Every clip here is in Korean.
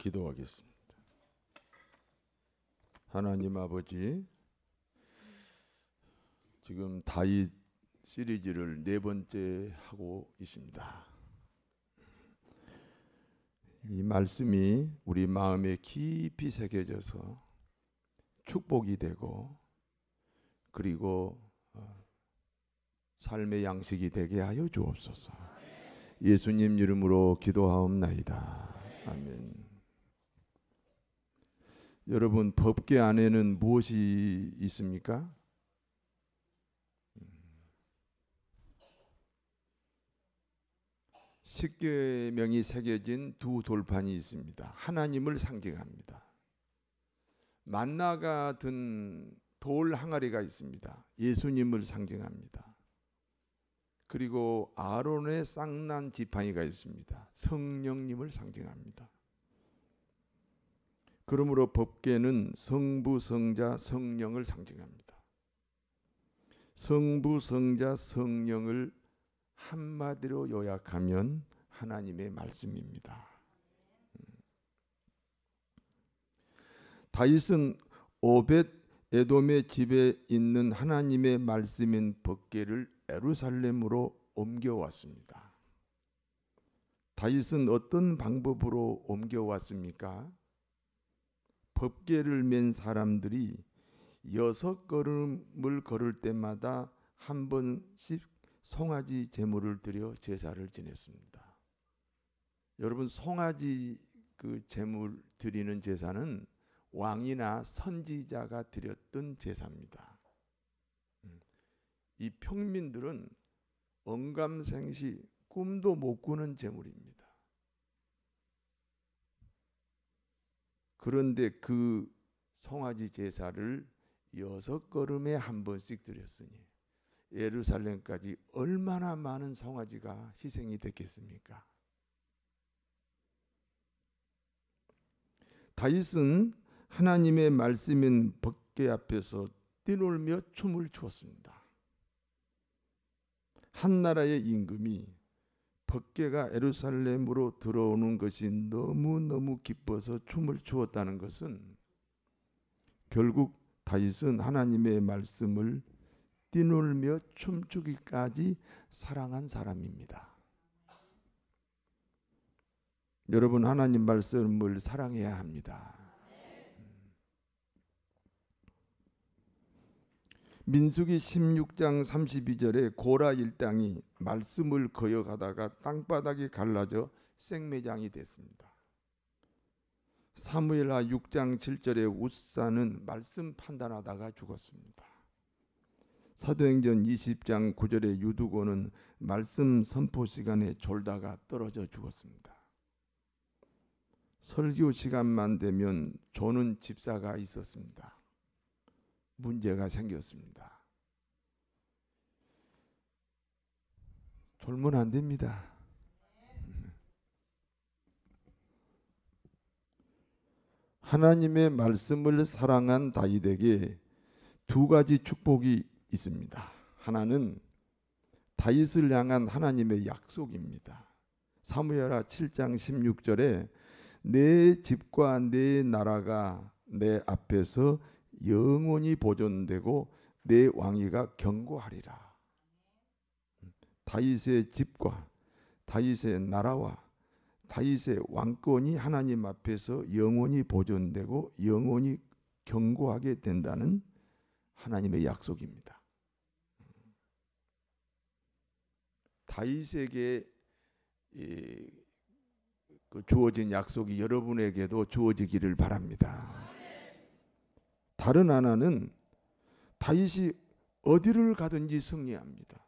기도하겠습니다. 하나님 아버지, 지금 다윗 시리즈를 4번째 하고 있습니다. 이 말씀이 우리 마음에 깊이 새겨져서 축복이 되고 그리고 삶의 양식이 되게 하여 주옵소서. 예수님 이름으로 기도하옵나이다. 아멘. 여러분, 법궤 안에는 무엇이 있습니까? 십계명이 새겨진 두 돌판이 있습니다. 하나님을 상징합니다. 만나가 든 돌 항아리가 있습니다. 예수님을 상징합니다. 그리고 아론의 쌍난 지팡이가 있습니다. 성령님을 상징합니다. 그러므로 법궤는 성부, 성자, 성령을 상징합니다. 성부, 성자, 성령을 한마디로 요약하면 하나님의 말씀입니다. 다윗은 오벳 에돔의 집에 있는 하나님의 말씀인 법궤를 예루살렘으로 옮겨왔습니다. 다윗은 어떤 방법으로 옮겨왔습니까? 법궤를 맨 사람들이 6걸음을 걸을 때마다 한 번씩 송아지 제물을 드려 제사를 지냈습니다. 여러분, 송아지 제물 드리는 제사는 왕이나 선지자가 드렸던 제사입니다. 이 평민들은 언감생시 꿈도 못 꾸는 제물입니다. 그런데 그 송아지 제사를 6걸음에 한 번씩 드렸으니 예루살렘까지 얼마나 많은 송아지가 희생이 됐겠습니까? 다윗은 하나님의 말씀인 법궤 앞에서 뛰놀며 춤을 추었습니다. 한 나라의 임금이 법궤가 예루살렘으로 들어오는 것이 너무너무 기뻐서 춤을 추었다는 것은 결국 다윗은 하나님의 말씀을 뛰놀며 춤추기까지 사랑한 사람입니다. 여러분, 하나님 말씀을 사랑해야 합니다. 민수기 16장 32절에 고라 일당이 말씀을 거역하다가 땅바닥이 갈라져 생매장이 됐습니다. 사무엘하 6장 7절에 웃사는 말씀 판단하다가 죽었습니다. 사도행전 20장 9절에 유두고는 말씀 선포 시간에 졸다가 떨어져 죽었습니다. 설교 시간만 되면 조는 집사가 있었습니다. 문제가 생겼습니다. 졸면 안 됩니다. 하나님의 말씀을 사랑한 다윗에게 두 가지 축복이 있습니다. 하나는 다윗을 향한 하나님의 약속입니다. 사무엘하 7장 16절에 내 집과 내 나라가 내 앞에서 영원히 보존되고 내 왕위가 견고하리라. 다윗의 집과 다윗의 나라와 다윗의 왕권이 하나님 앞에서 영원히 보존되고 영원히 견고하게 된다는 하나님의 약속입니다. 다윗에게 주어진 약속이 여러분에게도 주어지기를 바랍니다. 다른 하나는 다윗이 어디를 가든지 승리합니다.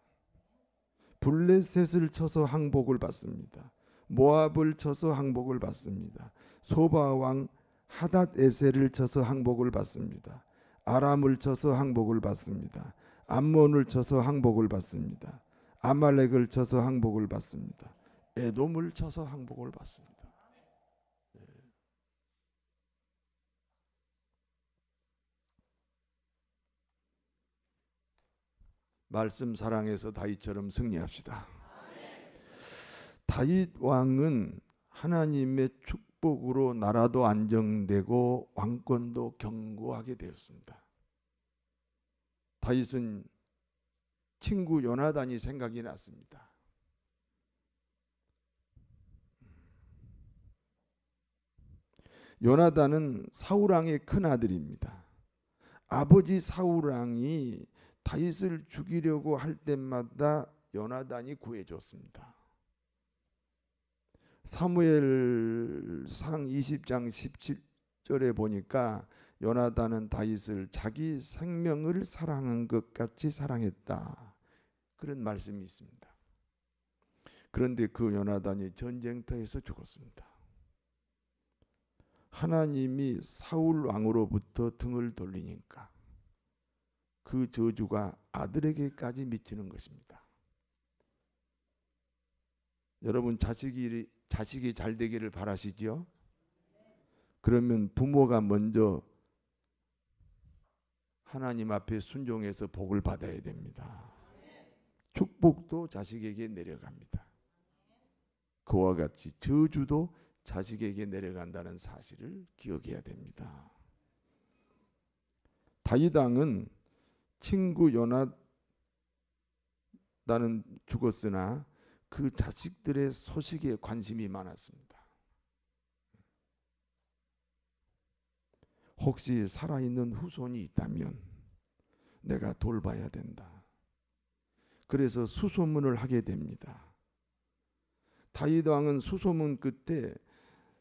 블레셋을 쳐서 항복을 받습니다. 모압을 쳐서 항복을 받습니다. 소바 왕 하닷에셀을 쳐서 항복을 받습니다. 아람을 쳐서 항복을 받습니다. 암몬을 쳐서 항복을 받습니다. 아말렉을 쳐서 항복을 받습니다. 에돔을 쳐서 항복을 받습니다. 말씀 사랑해서 다윗처럼 승리합시다. 다윗 왕은 하나님의 축복으로 나라도 안정되고 왕권도 견고하게 되었습니다. 다윗은 친구 요나단이 생각이 났습니다. 요나단은 사울왕의 큰아들입니다. 아버지 사울왕이 다윗을 죽이려고 할 때마다 요나단이 구해줬습니다. 사무엘상 20장 17절에 보니까 요나단은 다윗을 자기 생명을 사랑한 것 같이 사랑했다, 그런 말씀이 있습니다. 그런데 그 요나단이 전쟁터에서 죽었습니다. 하나님이 사울 왕으로부터 등을 돌리니까 그 저주가 아들에게까지 미치는 것입니다. 여러분 자식이 잘 되기를 바라시지요? 그러면 부모가 먼저 하나님 앞에 순종해서 복을 받아야 됩니다. 축복도 자식에게 내려갑니다. 그와 같이 저주도 자식에게 내려간다는 사실을 기억해야 됩니다. 다윗 왕은 친구 요나단은 죽었으나 그 자식들의 소식에 관심이 많았습니다. 혹시 살아있는 후손이 있다면 내가 돌봐야 된다. 그래서 수소문을 하게 됩니다. 다윗 왕은 수소문 끝에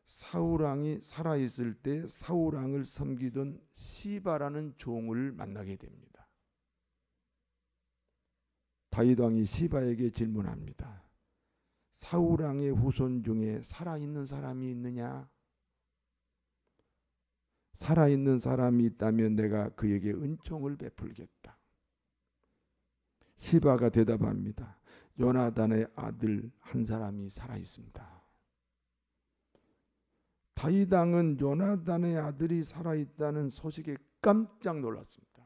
사울왕이 살아있을 때 사울왕을 섬기던 시바라는 종을 만나게 됩니다. 다윗 왕이 시바에게 질문합니다. 사울왕의 후손 중에 살아있는 사람이 있느냐? 살아있는 사람이 있다면 내가 그에게 은총을 베풀겠다. 시바가 대답합니다. 요나단의 아들 한 사람이 살아있습니다. 다윗 왕은 요나단의 아들이 살아있다는 소식에 깜짝 놀랐습니다.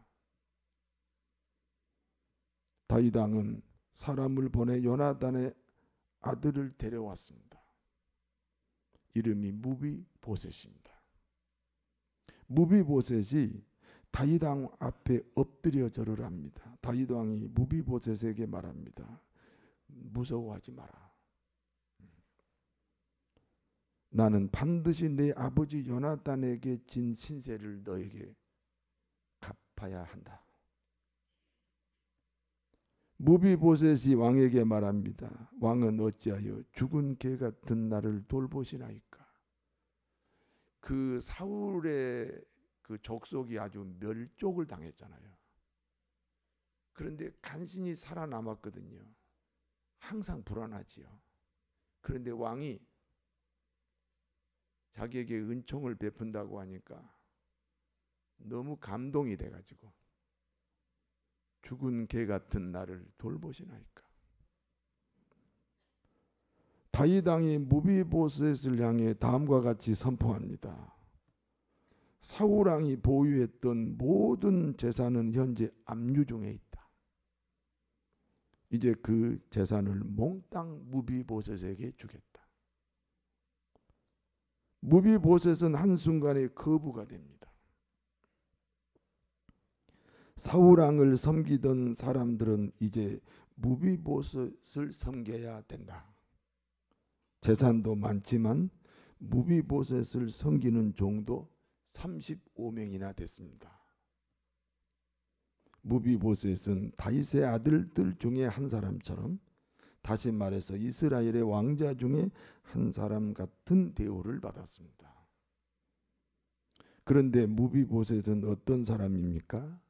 다윗 왕은 사람을 보내 요나단의 아들을 데려왔습니다. 이름이 무비보셋입니다. 무비보셋이 다윗 왕 앞에 엎드려 절을 합니다. 다윗 왕이 무비보셋에게 말합니다. 무서워하지 마라. 나는 반드시 내 아버지 요나단에게 진 신세를 너에게 갚아야 한다. 무비보셋이 왕에게 말합니다. 왕은 어찌하여 죽은 개 같은 나를 돌보시나이까. 그 사울의 그 족속이 아주 멸족을 당했잖아요. 그런데 간신히 살아남았거든요. 항상 불안하지요. 그런데 왕이 자기에게 은총을 베푼다고 하니까 너무 감동이 돼가지고 죽은 개 같은 나를 돌보시나이까. 다윗 왕이 무비보셋을 향해 다음과 같이 선포합니다. 사울 왕이 보유했던 모든 재산은 현재 압류 중에 있다. 이제 그 재산을 몽땅 무비보셋에게 주겠다. 무비보셋은 한순간에 거부가 됩니다. 사울 왕을 섬기던 사람들은 이제 무비보셋을 섬겨야 된다. 재산도 많지만 무비보셋을 섬기는 종도 35명이나 됐습니다. 무비보셋은 다윗의 아들들 중에 한 사람처럼, 다시 말해서 이스라엘의 왕자 중에 한 사람 같은 대우를 받았습니다. 그런데 무비보셋은 어떤 사람입니까?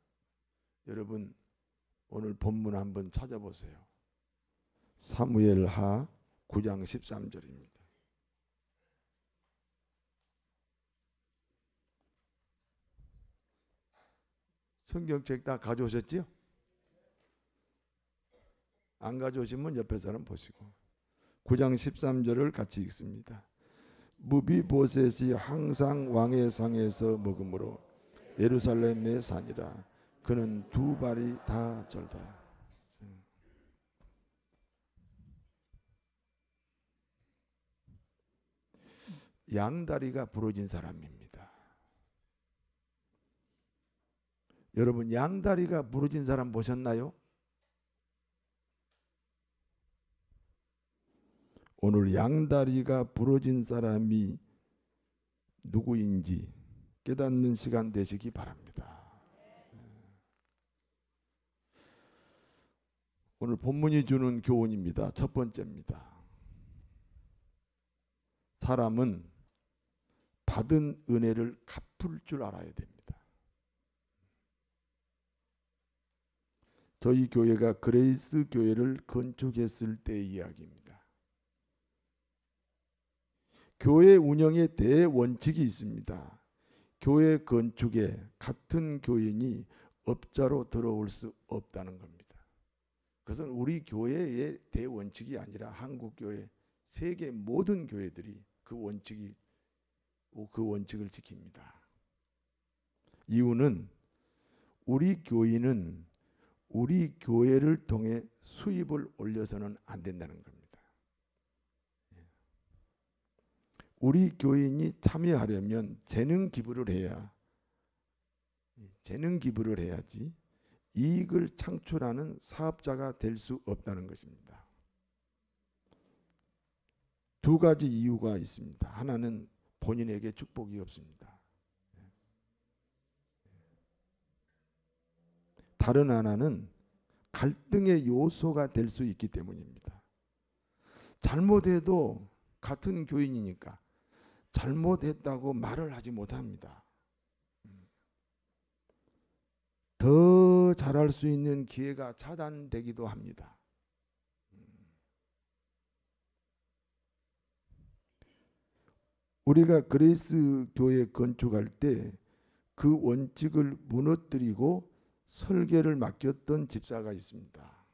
여러분 오늘 본문 한번 찾아보세요. 사무엘하 9장 13절입니다. 성경책 다 가져오셨지요? 안 가져오시면 옆에 사람 보시고 9장 13절을 같이 읽습니다. 무비보셋이 항상 왕의 상에서 먹으므로 예루살렘에 사니라. 그는 두 발이 다 절더라. 양다리가 부러진 사람입니다. 여러분, 양다리가 부러진 사람 보셨나요? 오늘 양다리가 부러진 사람이 누구인지 깨닫는 시간 되시기 바랍니다. 오늘 본문이 주는 교훈입니다. 첫 번째입니다. 사람은 받은 은혜를 갚을 줄 알아야 됩니다. 저희 교회가 그레이스 교회를 건축했을 때의 이야기입니다. 교회 운영에 대원칙이 있습니다. 교회 건축에 같은 교인이 업자로 들어올 수 없다는 겁니다. 그것은 우리 교회의 대원칙이 아니라 한국교회, 세계 모든 교회들이 그 원칙을 지킵니다. 이유는 우리 교인은 우리 교회를 통해 수입을 올려서는 안 된다는 겁니다. 우리 교인이 참여하려면 재능 기부를 해야지 이익을 창출하는 사업자가 될 수 없다는 것입니다. 두 가지 이유가 있습니다. 하나는 본인에게 축복이 없습니다. 다른 하나는 갈등의 요소가 될 수 있기 때문입니다. 잘못해도 같은 교인이니까 잘못했다고 말을 하지 못합니다. 더 잘할 수 있는 기회가 차단되기도 합니다. 우리가 그레이스 교회 건축할 때 그 원칙을 무너뜨리고 설계를 맡겼던 집사가 있습니다.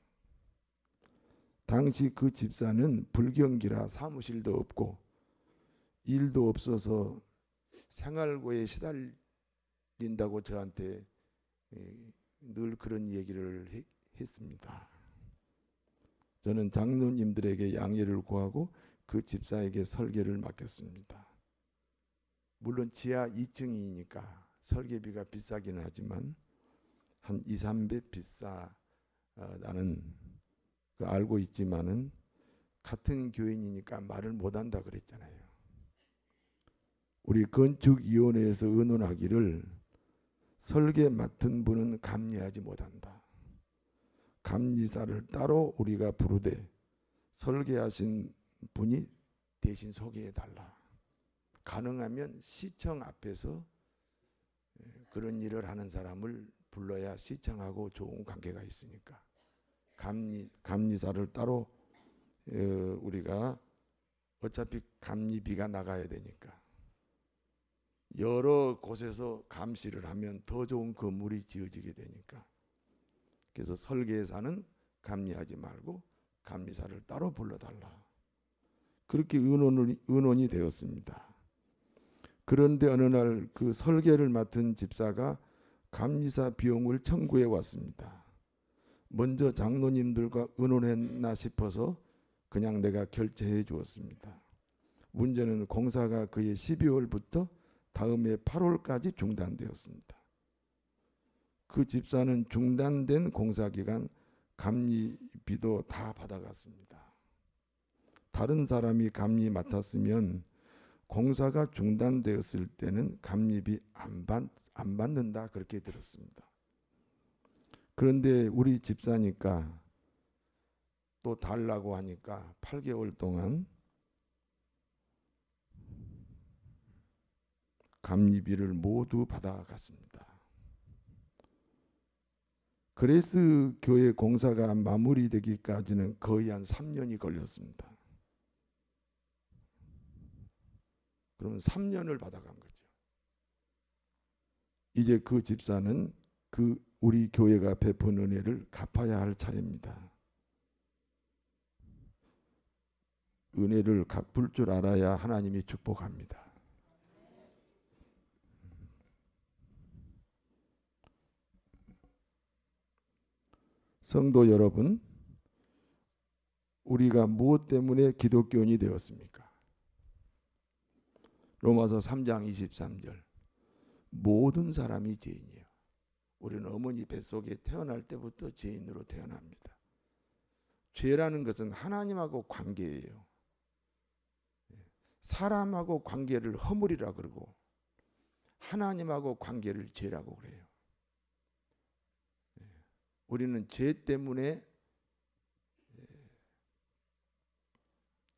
당시 그 집사는 불경기라 사무실도 없고 일도 없어서 생활고에 시달린다고 저한테 늘 그런 얘기를 했습니다. 저는 장로님들에게 양해를 구하고 그 집사에게 설계를 맡겼습니다. 물론 지하 2층이니까 설계비가 비싸기는 하지만 한 2, 3배 비싸다는 거 알고 있지만은 같은 교인이니까 말을 못한다 그랬잖아요. 우리 건축위원회에서 의논하기를 설계 맡은 분은 감리하지 못한다. 감리사를 따로 우리가 부르되 설계하신 분이 대신 소개해달라. 가능하면 시청 앞에서 그런 일을 하는 사람을 불러야 시청하고 좋은 관계가 있으니까 감리사를 따로 우리가 어차피 감리비가 나가야 되니까 여러 곳에서 감시를 하면 더 좋은 건물이 지어지게 되니까 그래서 설계사는 감리하지 말고 감리사를 따로 불러달라. 그렇게 의논이 되었습니다. 그런데 어느 날 그 설계를 맡은 집사가 감리사 비용을 청구해 왔습니다. 먼저 장로님들과 의논했나 싶어서 그냥 내가 결제해 주었습니다. 문제는 공사가 그해 12월부터 다음해 8월까지 중단되었습니다. 그 집사는 중단된 공사기간 감리비도 다 받아갔습니다. 다른 사람이 감리 맡았으면 공사가 중단되었을 때는 감리비 안 받는다 그렇게 들었습니다. 그런데 우리 집사니까 또 달라고 하니까 8개월 동안 감리비를 모두 받아갔습니다. 그레이스 교회 공사가 마무리되기까지는 거의 한 3년이 걸렸습니다. 그러면 3년을 받아간 거죠. 이제 그 집사는 그 우리 교회가 베푼 은혜를 갚아야 할 차례입니다. 은혜를 갚을 줄 알아야 하나님이 축복합니다. 성도 여러분, 우리가 무엇 때문에 기독교인이 되었습니까? 로마서 3장 23절. 모든 사람이 죄인이에요. 우리는 어머니 뱃속에 태어날 때부터 죄인으로 태어납니다. 죄라는 것은 하나님하고 관계예요. 사람하고 관계를 허물이라 그러고 하나님하고 관계를 죄라고 그래요. 우리는 죄 때문에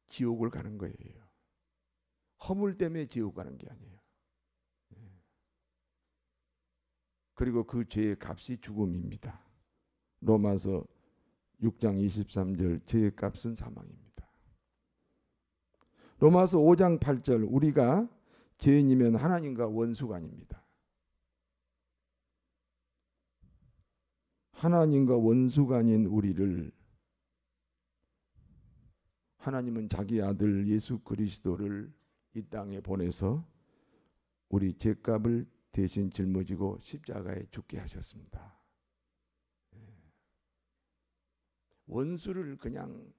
지옥을 가는 거예요. 허물 때문에 지옥 가는 게 아니에요. 그리고 그 죄의 값이 죽음입니다. 로마서 6장 23절 죄의 값은 사망입니다. 로마서 5장 8절 우리가 죄인이면 하나님과 원수가 아닙니다. 하나님과 원수가 아닌 우리를 하나님은 자기 아들 예수 그리스도를 이 땅에 보내서 우리 죄값을 대신 짊어지고 십자가에 죽게 하셨습니다. 원수를 그냥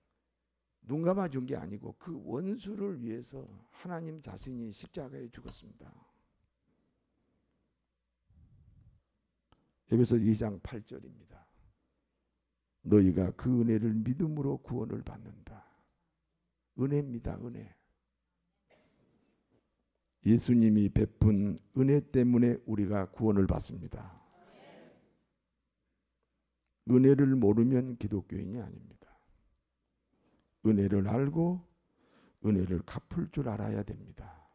눈 감아준 게 아니고 그 원수를 위해서 하나님 자신이 십자가에 죽었습니다. 에베소 2장 8절입니다. 너희가 그 은혜를 믿음으로 구원을 받는다. 은혜입니다. 은혜. 예수님이 베푼 은혜 때문에 우리가 구원을 받습니다. 은혜를 모르면 기독교인이 아닙니다. 은혜를 알고 은혜를 갚을 줄 알아야 됩니다.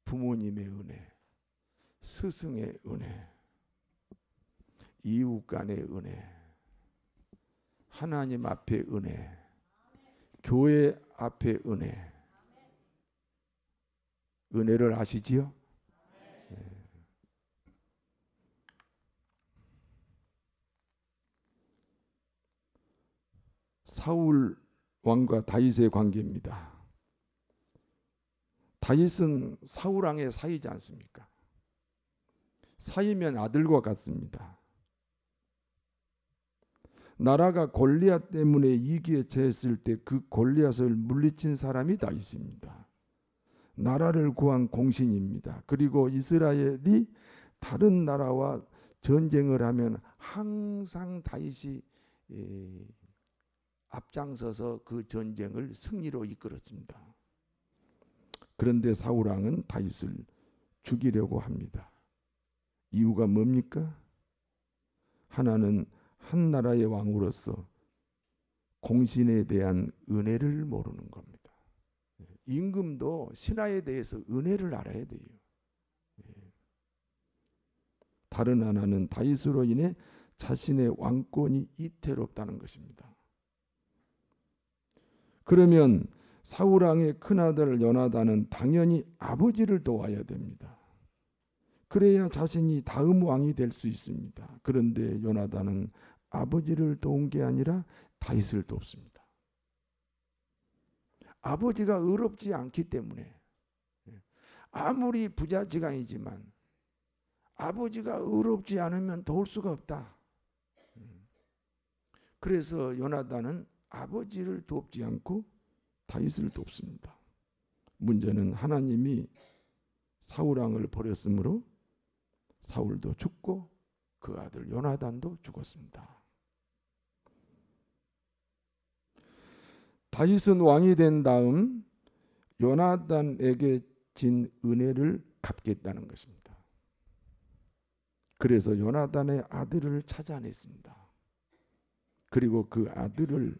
부모님의 은혜, 스승의 은혜, 이웃 간의 은혜, 하나님 앞의 은혜, 교회 앞의 은혜. 은혜를 아시지요? 사울 왕과 다윗의 관계입니다. 다윗은 사울 왕의 사이지 않습니까? 사이면 아들과 같습니다. 나라가 골리앗 때문에 위기에 처했을 때 그 골리앗을 물리친 사람이 다윗입니다. 나라를 구한 공신입니다. 그리고 이스라엘이 다른 나라와 전쟁을 하면 항상 다윗이 앞장서서 그 전쟁을 승리로 이끌었습니다. 그런데 사울 왕은 다윗을 죽이려고 합니다. 이유가 뭡니까? 하나는 한 나라의 왕으로서 공신에 대한 은혜를 모르는 겁니다. 임금도 신하에 대해서 은혜를 알아야 돼요. 다른 하나는 다윗으로 인해 자신의 왕권이 이태롭다는 것입니다. 그러면 사울 왕의 큰아들 요나단은 당연히 아버지를 도와야 됩니다. 그래야 자신이 다음 왕이 될 수 있습니다. 그런데 요나단은 아버지를 도운 게 아니라 다윗을 돕습니다. 아버지가 의롭지 않기 때문에 아무리 부자지간이지만 아버지가 의롭지 않으면 도울 수가 없다. 그래서 요나단은 아버지를 돕지 않고 다윗을 돕습니다. 문제는 하나님이 사울 왕을 버렸으므로 사울도 죽고 그 아들 요나단도 죽었습니다. 다윗은 왕이 된 다음 요나단에게 진 은혜를 갚겠다는 것입니다. 그래서 요나단의 아들을 찾아냈습니다. 그리고 그 아들을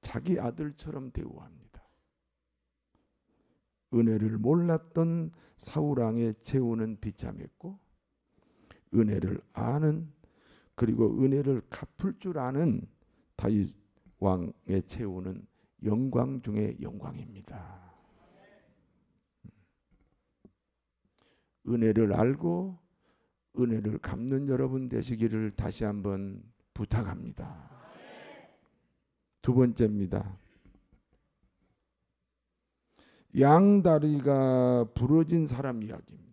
자기 아들처럼 대우합니다. 은혜를 몰랐던 사울 왕의 재우는 비참했고 은혜를 아는 그리고 은혜를 갚을 줄 아는 다윗 왕의 재우는 영광 중의 영광입니다. 은혜를 알고 은혜를 갚는 여러분 되시기를 다시 한번 부탁합니다. 두 번째입니다. 양다리가 부러진 사람 이야기입니다.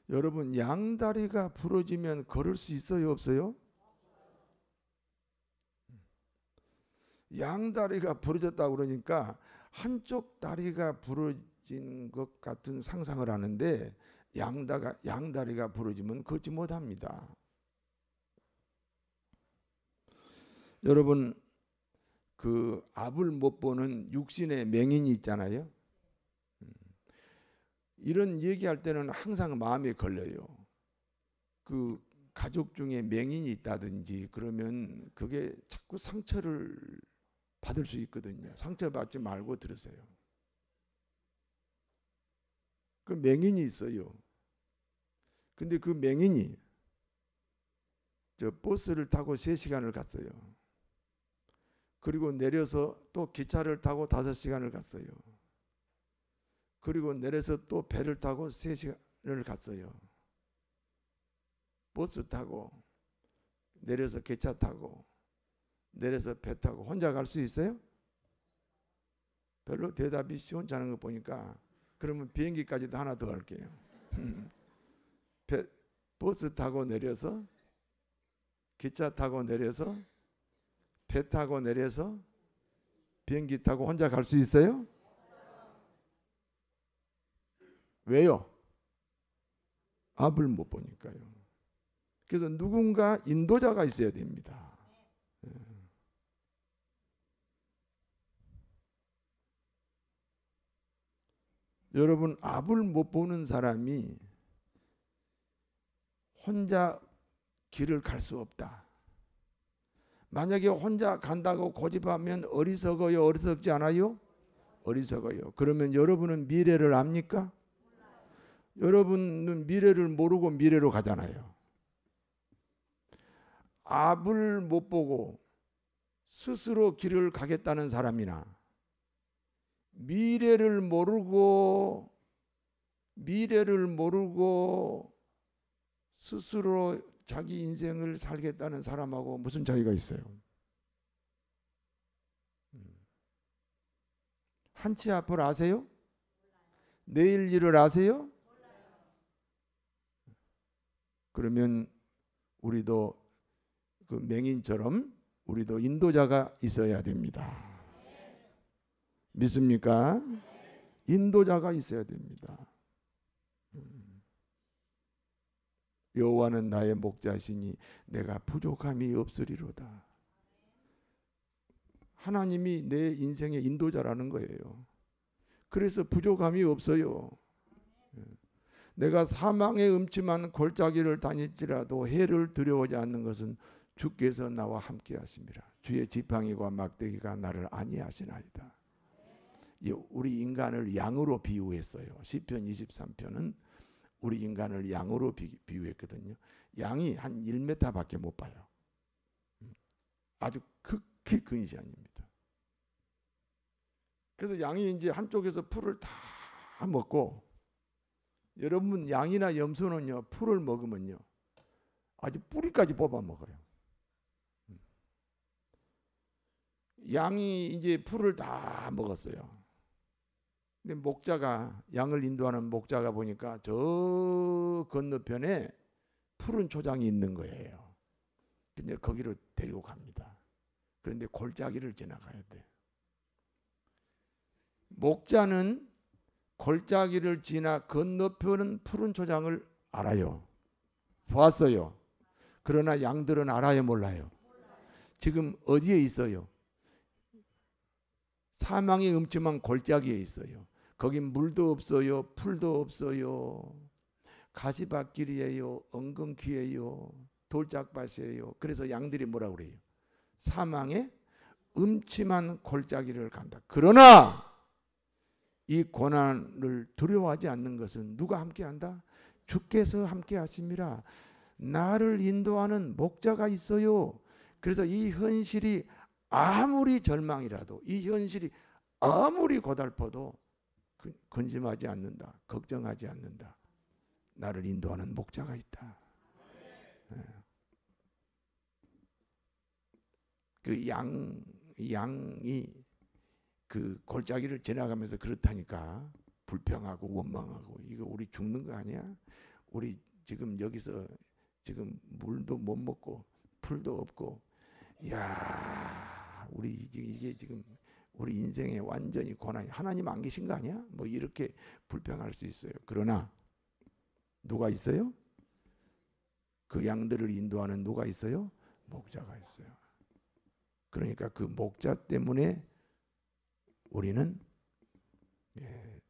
여러분 양다리가 부러지면 걸을 수 있어요, 없어요? 양다리가 부러졌다 그러니까 한쪽 다리가 부러진 것 같은 상상을 하는데 양다리가 부러지면 걷지 못합니다. 여러분 그 앞을 못 보는 육신의 맹인이 있잖아요. 이런 얘기할 때는 항상 마음에 걸려요. 그 가족 중에 맹인이 있다든지 그러면 그게 자꾸 상처를 받을 수 있거든요. 상처받지 말고 들으세요. 그 맹인이 있어요. 근데 그 맹인이 저 버스를 타고 3시간을 갔어요. 그리고 내려서 또 기차를 타고 5시간을 갔어요. 그리고 내려서 또 배를 타고 3시간을 갔어요. 버스 타고 내려서 기차 타고 내려서 배 타고 혼자 갈 수 있어요? 별로 대답이 시원찮은 거 보니까 그러면 비행기까지도 하나 더 할게요. 버스 타고 내려서 기차 타고 내려서 배 타고 내려서 비행기 타고 혼자 갈 수 있어요? 왜요? 앞을 못 보니까요. 그래서 누군가 인도자가 있어야 됩니다. 여러분 앞을 못 보는 사람이 혼자 길을 갈 수 없다. 만약에 혼자 간다고 고집하면 어리석어요, 어리석지 않아요? 어리석어요. 그러면 여러분은 미래를 압니까? 여러분은 미래를 모르고 미래로 가잖아요. 앞을 못 보고 스스로 길을 가겠다는 사람이나 미래를 모르고 스스로 자기 인생을 살겠다는 사람하고 무슨 차이가 있어요? 한 치 앞을 아세요? 내일 일을 아세요? 그러면 우리도 그 맹인처럼 우리도 인도자가 있어야 됩니다. 믿습니까? 인도자가 있어야 됩니다. 여호와는 나의 목자시니 내가 부족함이 없으리로다. 하나님이 내 인생의 인도자라는 거예요. 그래서 부족함이 없어요. 내가 사망의 음침한 골짜기를 다닐지라도 해를 두려워하지 않는 것은 주께서 나와 함께 하심이라. 주의 지팡이와 막대기가 나를 안위하시나이다. 우리 인간을 양으로 비유했어요. 시편 23편은 우리 인간을 양으로 비유했거든요. 양이 한 1m밖에 못 봐요. 아주 극히 근시안입니다. 그래서 양이 이제 한쪽에서 풀을 다 먹고, 여러분 양이나 염소는요 풀을 먹으면요 아주 뿌리까지 뽑아 먹어요. 양이 이제 풀을 다 먹었어요. 근데 목자가, 양을 인도하는 목자가 보니까 저 건너편에 푸른 초장이 있는 거예요. 근데 거기로 데리고 갑니다. 그런데 골짜기를 지나가야 돼. 목자는 골짜기를 지나 건너편은 푸른 초장을 알아요. 보았어요. 그러나 양들은 알아요, 몰라요? 지금 어디에 있어요? 사망의 음침한 골짜기에 있어요. 거긴 물도 없어요, 풀도 없어요, 가시밭길이에요, 엉겅퀴예요, 돌짝밭이에요. 그래서 양들이 뭐라 그래요? 사망의 음침한 골짜기를 간다. 그러나 이 고난을 두려워하지 않는 것은 누가 함께한다? 주께서 함께하심이라. 나를 인도하는 목자가 있어요. 그래서 이 현실이 아무리 절망이라도, 이 현실이 아무리 고달퍼도 근심하지 않는다, 걱정하지 않는다. 나를 인도하는 목자가 있다. 그 양이 그 골짜기를 지나가면서 그렇다니까 불평하고 원망하고, 이거 우리 죽는 거 아니야? 우리 지금 여기서 지금 물도 못 먹고 풀도 없고, 야, 우리 이게 지금 우리 인생에 완전히 고난이, 하나님 안 계신 거 아니야? 뭐 이렇게 불평할 수 있어요. 그러나 누가 있어요? 그 양들을 인도하는 누가 있어요? 목자가 있어요. 그러니까 그 목자 때문에 우리는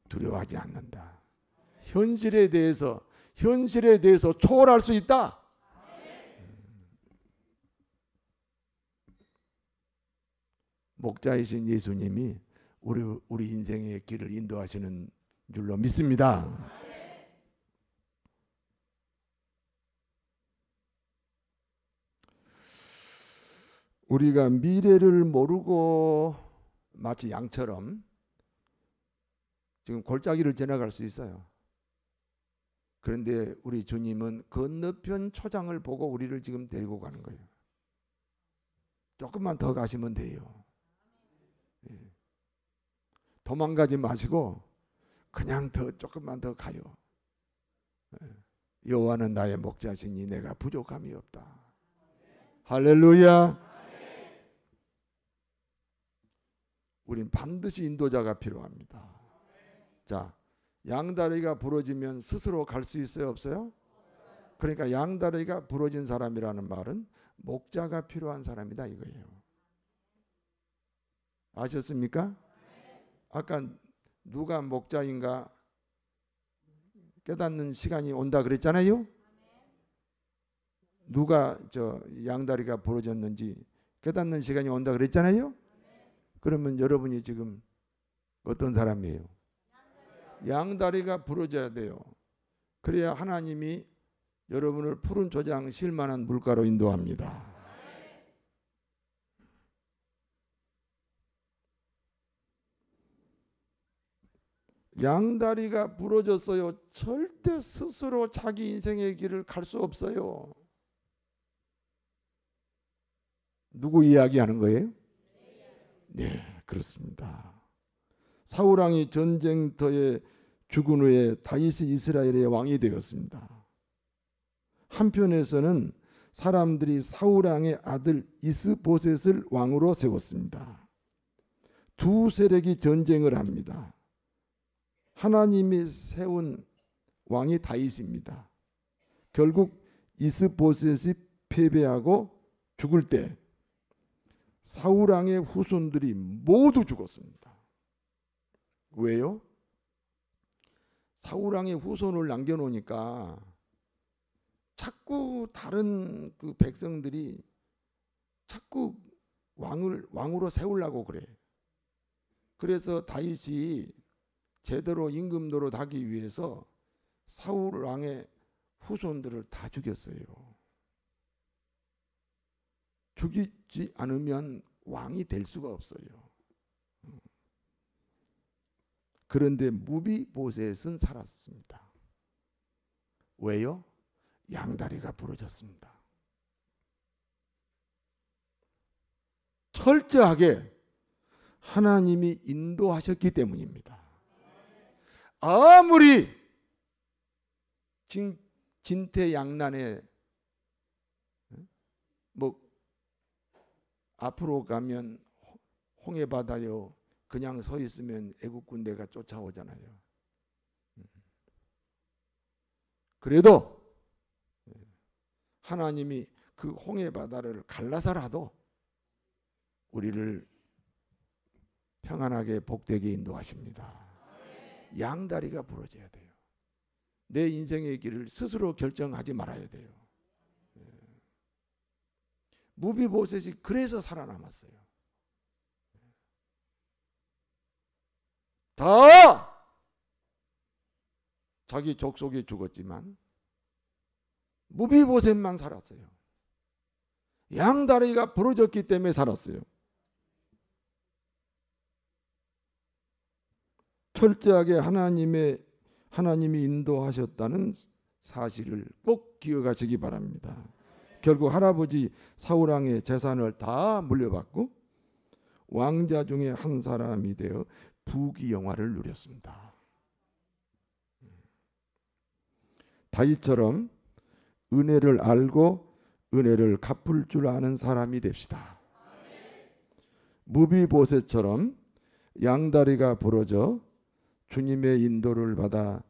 두려워하지 않는다. 현실에 대해서 초월할 수 있다. 목자이신 예수님이 우리 인생의 길을 인도하시는 줄로 믿습니다. 우리가 미래를 모르고 마치 양처럼 지금 골짜기를 지나갈 수 있어요. 그런데 우리 주님은 건너편 초장을 보고 우리를 지금 데리고 가는 거예요. 조금만 더 가시면 돼요. 도망가지 마시고 그냥 조금만 더 가요. 여호와는 나의 목자시니 내가 부족함이 없다. 할렐루야. 우린 반드시 인도자가 필요합니다. 자, 양다리가 부러지면 스스로 갈 수 있어요, 없어요? 그러니까 양다리가 부러진 사람이라는 말은 목자가 필요한 사람이다 이거예요. 아셨습니까? 아까 누가 목자인가 깨닫는 시간이 온다 그랬잖아요. 누가 양다리가 부러졌는지 깨닫는 시간이 온다 그랬잖아요. 그러면 여러분이 지금 어떤 사람이에요? 양다리가 부러져야 돼요. 그래야 하나님이 여러분을 푸른 초장 쉴 만한 물가로 인도합니다. 양다리가 부러졌어요. 절대 스스로 자기 인생의 길을 갈 수 없어요. 누구 이야기하는 거예요? 네, 그렇습니다. 사울왕이 전쟁터에 죽은 후에 다윗이 이스라엘의 왕이 되었습니다. 한편에서는 사람들이 사울왕의 아들 이스보셋을 왕으로 세웠습니다. 두 세력이 전쟁을 합니다. 하나님이 세운 왕이 다윗입니다. 결국 이스보셋이 패배하고 죽을 때 사울왕의 후손들이 모두 죽었습니다. 왜요? 사울왕의 후손을 남겨놓으니까 자꾸 다른 그 백성들이 자꾸 왕으로 세우려고 그래. 그래서 다윗이 제대로 임금 노릇하기 위해서 사울 왕의 후손들을 다 죽였어요. 죽이지 않으면 왕이 될 수가 없어요. 그런데 무비보셋은 살았습니다. 왜요? 양다리가 부러졌습니다. 철저하게 하나님이 인도하셨기 때문입니다. 아무리 진퇴양난에 뭐 앞으로 가면 홍해바다요 그냥 서 있으면 애국 군대가 쫓아오잖아요. 그래도 하나님이 그 홍해바다를 갈라서라도 우리를 평안하게 복되게 인도하십니다. 양다리가 부러져야 돼요. 내 인생의 길을 스스로 결정하지 말아야 돼요. 무비보셋이 그래서 살아남았어요. 다 자기 족속이 죽었지만 무비보셋만 살았어요. 양다리가 부러졌기 때문에 살았어요. 철저하게 하나님이 인도하셨다는 사실을 꼭 기억하시기 바랍니다. 결국 할아버지 사울왕의 재산을 다 물려받고 왕자 중에 한 사람이 되어 부귀영화를 누렸습니다. 다윗처럼 은혜를 알고 은혜를 갚을 줄 아는 사람이 됩시다. 무비보셋처럼 양다리가 부러져 주님의 인도를 받아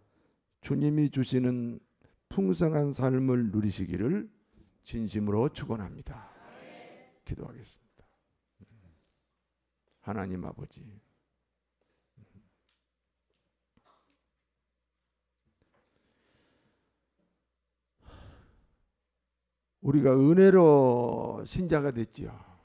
주님이 주시는 풍성한 삶을 누리시기를 진심으로 축원합니다. 기도하겠습니다. 하나님 아버지, 우리가 은혜로 신자가 됐지요.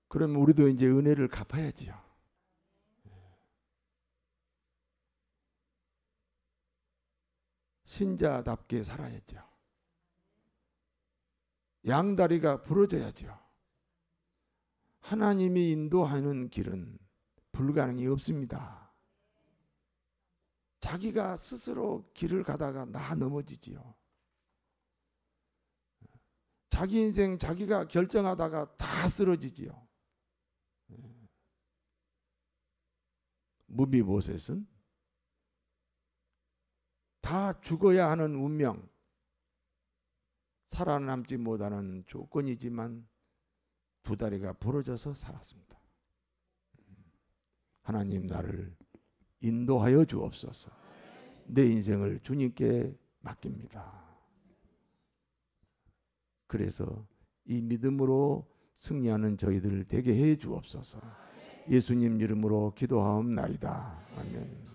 그러면 우리도 이제 은혜를 갚아야지요. 신자답게 살아야죠. 양다리가 부러져야죠. 하나님이 인도하는 길은 불가능이 없습니다. 자기가 스스로 길을 가다가 나 넘어지지요. 자기 인생 자기가 결정하다가 다 쓰러지지요. 무비보셋은 다 죽어야 하는 운명, 살아남지 못하는 조건이지만 두 다리가 부러져서 살았습니다. 하나님, 나를 인도하여 주옵소서. 내 인생을 주님께 맡깁니다. 그래서 이 믿음으로 승리하는 저희들 되게 해 주옵소서. 예수님 이름으로 기도하옵나이다. 아멘.